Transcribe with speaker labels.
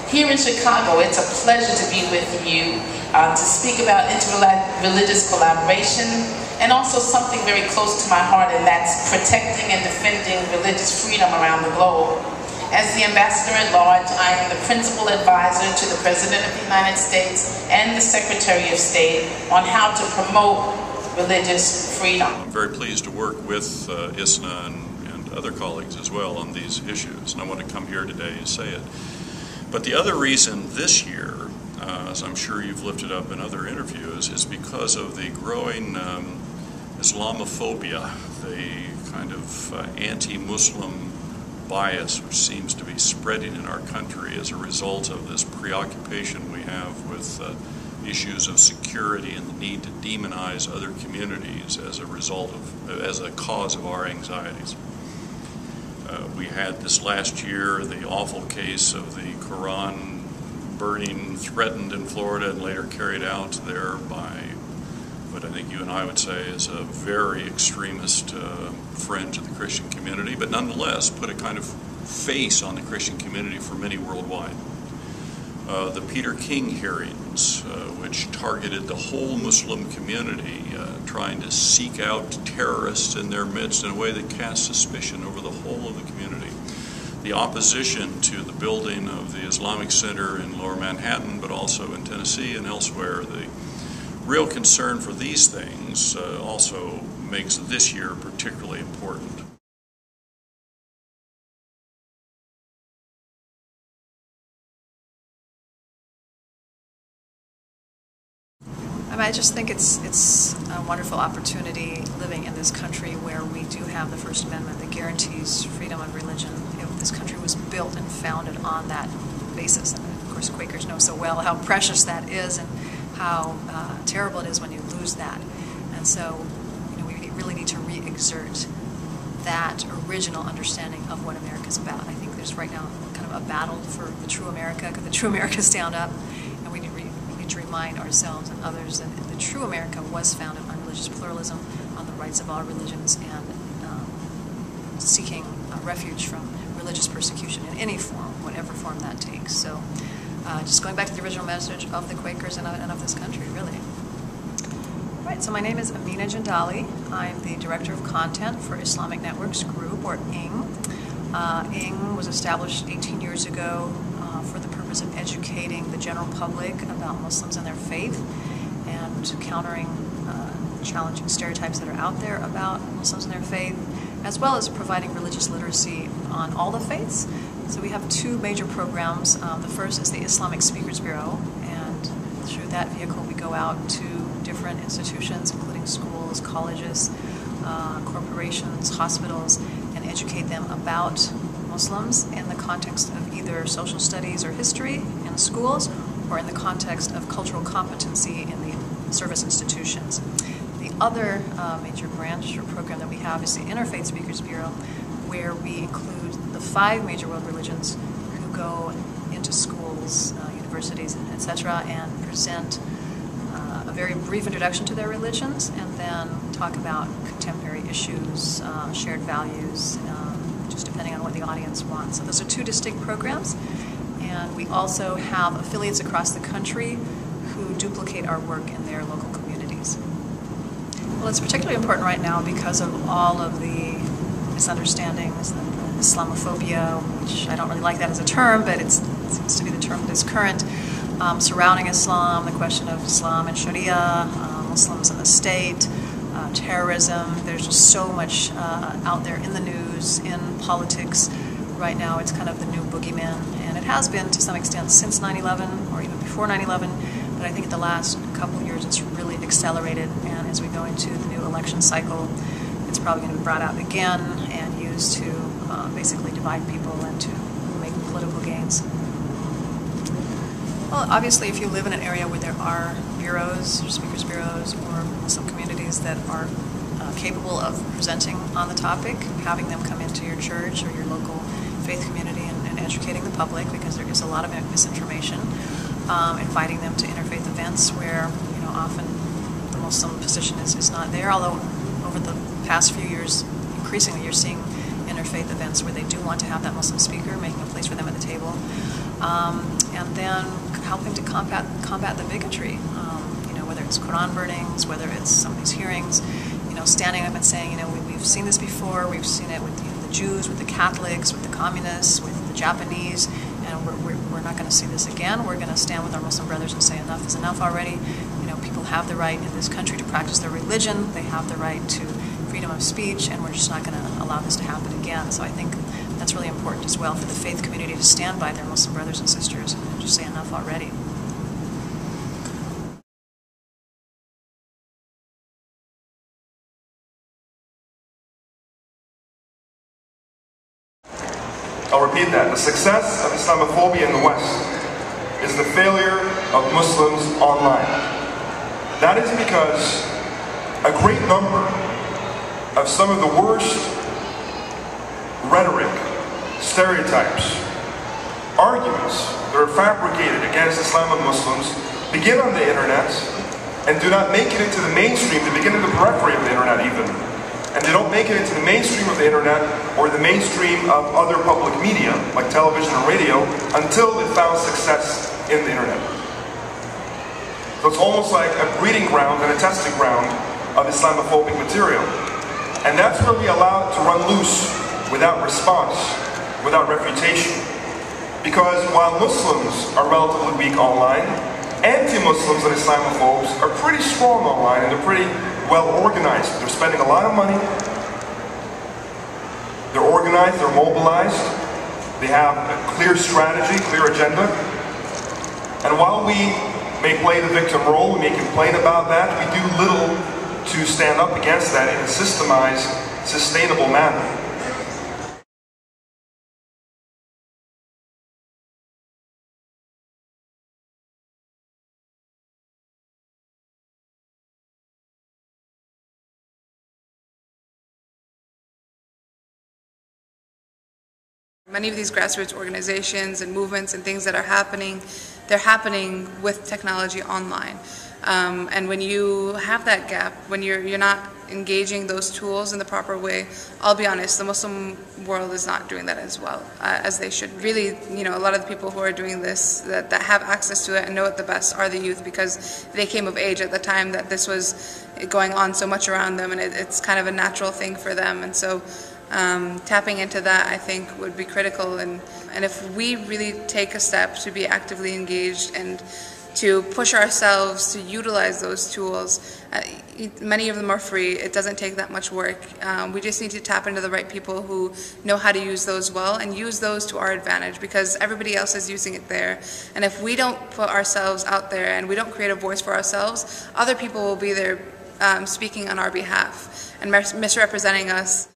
Speaker 1: Here in Chicago, it's a pleasure to be with you to speak about interreligious collaboration and also something very close to my heart, and that's protecting and defending religious freedom around the globe. As the Ambassador at Large, I am the principal advisor to the President of the United States and the Secretary of State on how to promote religious freedom.
Speaker 2: I'm very pleased to work with ISNA and other colleagues as well on these issues, and I want to come here today and say it. But the other reason this year, as I'm sure you've lifted up in other interviews, is because of the growing Islamophobia, the kind of anti-Muslim bias which seems to be spreading in our country as a result of this preoccupation we have with issues of security and the need to demonize other communities as a result of, as a cause of our anxieties. We had this last year the awful case of the Quran burning threatened in Florida and later carried out there by what I think you and I would say is a very extremist fringe of the Christian community, but nonetheless put a kind of face on the Christian community for many worldwide. The Peter King hearings, which targeted the whole Muslim community, trying to seek out terrorists in their midst in a way that casts suspicion over the whole of the community. The opposition to the building of the Islamic Center in Lower Manhattan, but also in Tennessee and elsewhere. The real concern for these things also makes this year particularly important.
Speaker 3: I just think it's a wonderful opportunity living in this country where we do have the First Amendment that guarantees freedom of religion. You know, this country was built and founded on that basis. And of course, Quakers know so well how precious that is and how terrible it is when you lose that. And so, you know, we really need to re-exert that original understanding of what America's about. I think there's right now kind of a battle for the true America. Could the true America stand up? And we need to remind ourselves and others that the true America was founded on religious pluralism, on the rights of all religions, and seeking refuge from religious persecution in any form, whatever form that takes. So just going back to the original message of the Quakers and of this country, really. All right, so my name is Amina Jindali. I'm the Director of Content for Islamic Networks Group, or ING. ING was established 18 years ago for the purpose of educating the general public about Muslims and their faith and countering challenging stereotypes that are out there about Muslims and their faith, as well as providing religious literacy on all the faiths. So we have two major programs. The first is the Islamic Speakers Bureau, and through that vehicle we go out to different institutions, including schools, colleges, corporations, hospitals, and educate them about Muslims in the context of either social studies or history in schools, or in the context of cultural competency in the service institutions. The other major branch or program that we have is the Interfaith Speakers Bureau, where we include the 5 major world religions who go into schools, universities, etc., and present a very brief introduction to their religions, and then talk about contemporary issues, shared values, just depending on what the audience wants. So those are 2 distinct programs, and we also have affiliates across the country who duplicate our work in their local communities. Well, it's particularly important right now because of all of the misunderstandings, the Islamophobia, which I don't really like that as a term, but it seems to be the term that is current, surrounding Islam, the question of Islam and Sharia, Muslims and the state, terrorism. There's just so much out there in the news, in politics. Right now it's kind of the new boogeyman, and it has been to some extent since 9/11 or even before 9/11, but I think in the last couple of years it's really accelerated, and as we go into the new election cycle, it's probably going to be brought out again and used to basically divide people and to make political gains. Well, obviously if you live in an area where there are bureaus, or speakers bureaus, or Muslim communities that are capable of presenting on the topic, having them come into your church or your local faith community and educating the public, because there is a lot of misinformation, inviting them to interfaith events where, you know, often the Muslim position is not there, although over the past few years, increasingly you're seeing interfaith events where they do want to have that Muslim speaker, making a place for them at the table. and then helping to combat the bigotry. Whether it's Quran burnings, whether it's some of these hearings, standing up and saying, we've seen this before, we've seen it with the Jews, with the Catholics, with the communists, with the Japanese, and we're not going to see this again. We're going to stand with our Muslim brothers and say enough is enough already. People have the right in this country to practice their religion, they have the right to freedom of speech, and we're just not going to allow this to happen again. So I think that's really important as well for the faith community to stand by their Muslim brothers and sisters and just say enough already.
Speaker 4: I'll repeat that. The success of Islamophobia in the West is the failure of Muslims online. That is because a great number of some of the worst rhetoric, stereotypes, arguments that are fabricated against Islam and Muslims begin on the internet and do not make it into the mainstream. They begin in the periphery of the internet even. And they don't make it into the mainstream of the internet or the mainstream of other public media, like television and radio, until they found success in the internet. So it's almost like a breeding ground and a testing ground of Islamophobic material. And that's where we allow it to run loose without response, without refutation. Because while Muslims are relatively weak online, anti-Muslims and Islamophobes are pretty strong online and they're pretty well organized. They're spending a lot of money. They're organized, they're mobilized. They have a clear strategy, clear agenda. And while we may play the victim role, we may complain about that, we do little to stand up against that in a systemized, sustainable manner.
Speaker 5: Many of these grassroots organizations and movements and things that are happening, they're happening with technology online. And when you have that gap, when you're not engaging those tools in the proper way, I'll be honest, the Muslim world is not doing that as well as they should. Really, a lot of the people who are doing this, that have access to it and know it the best, are the youth, because they came of age at the time that this was going on so much around them, and it's kind of a natural thing for them. And so tapping into that, I think, would be critical. And if we really take a step to be actively engaged and to push ourselves to utilize those tools, many of them are free. It doesn't take that much work. We just need to tap into the right people who know how to use those well and use those to our advantage, because everybody else is using it there. And if we don't put ourselves out there and we don't create a voice for ourselves, other people will be there speaking on our behalf and misrepresenting us.